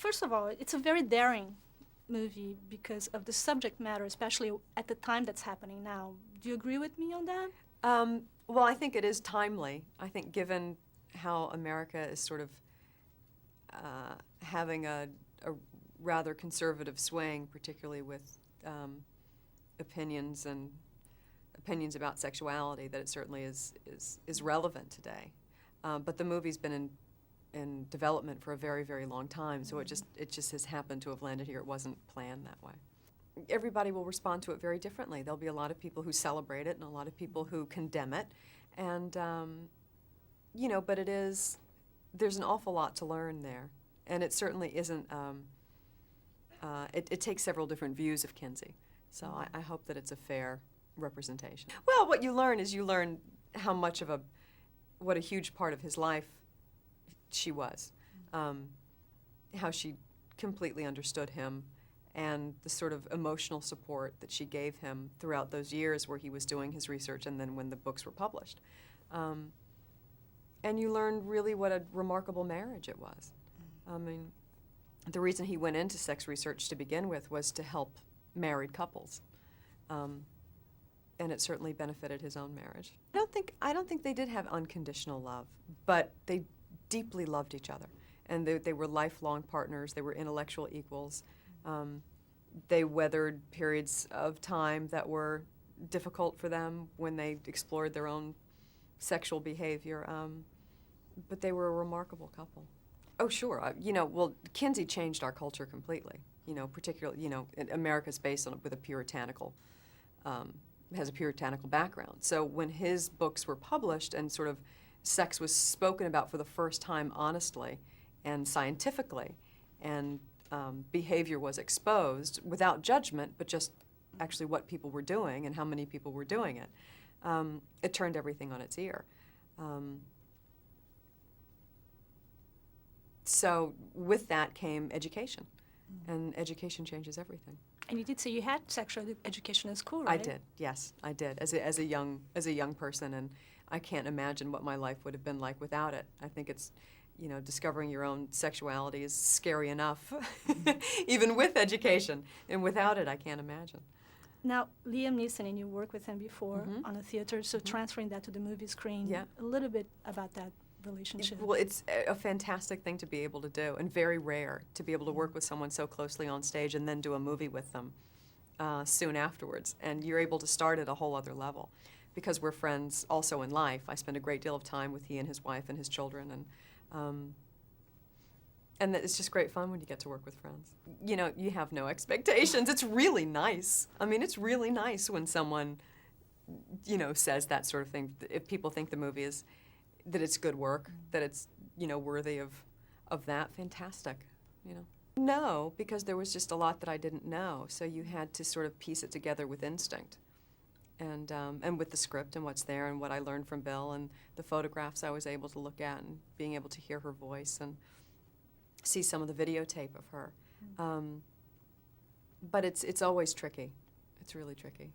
first of all, it's a very daring movie because of the subject matter, especially at the time that's happening now. Do you agree with me on that? Well, I think it is timely. I think given how America is sort of having a rather conservative swing, particularly with opinions about sexuality, that it certainly is relevant today. But the movie's been in development for a very, very long time, so it just has happened to have landed here. It wasn't planned that way. Everybody will respond to it very differently. There'll be a lot of people who celebrate it and a lot of people who condemn it, and you know, but there's an awful lot to learn there, and it certainly isn't. It takes several different views of Kinsey, so I hope that it's a fair representation. Well, what you learn is how much of what a huge part of his life she was, how she completely understood him, and the sort of emotional support that she gave him throughout those years where he was doing his research and then when the books were published. And you learn really what a remarkable marriage it was. I mean, the reason he went into sex research to begin with was to help married couples. And it certainly benefited his own marriage. I don't think they did have unconditional love, but they deeply loved each other. And they were lifelong partners. They were intellectual equals. They weathered periods of time that were difficult for them when they explored their own sexual behavior. But they were a remarkable couple. Oh, sure. You know, well, Kinsey changed our culture completely. You know, particularly, you know, America's based on with a puritanical, has a puritanical background. So when his books were published and sort of sex was spoken about for the first time honestly and scientifically, and behavior was exposed without judgment, but just actually what people were doing and how many people were doing it, it turned everything on its ear. So with that came education, and education changes everything. And you did say you had sexual education in school, right? I did, yes, I did, as a young person, and I can't imagine what my life would have been like without it. I think it's, you know, discovering your own sexuality is scary enough, even with education, and without it, I can't imagine. Now, Liam Neeson, and you worked with him before on a theater, so transferring that to the movie screen, Yeah. a little bit about that relationship. Well, it's a fantastic thing to be able to do, and very rare to be able to work with someone so closely on stage and then do a movie with them soon afterwards. And you're able to start at a whole other level, because we're friends also in life. I spend a great deal of time with he and his wife and his children, and it's just great fun when you get to work with friends. You know, you have no expectations. It's really nice. I mean, it's really nice when someone, you know, says that sort of thing. If people think the movie is, that it's good work, that it's, you know, worthy of that, fantastic, you know. No, because there was just a lot that I didn't know, so you had to sort of piece it together with instinct. And with the script and what's there and what I learned from Bill and the photographs I was able to look at and being able to hear her voice and see some of the videotape of her. But it's always tricky. It's really tricky.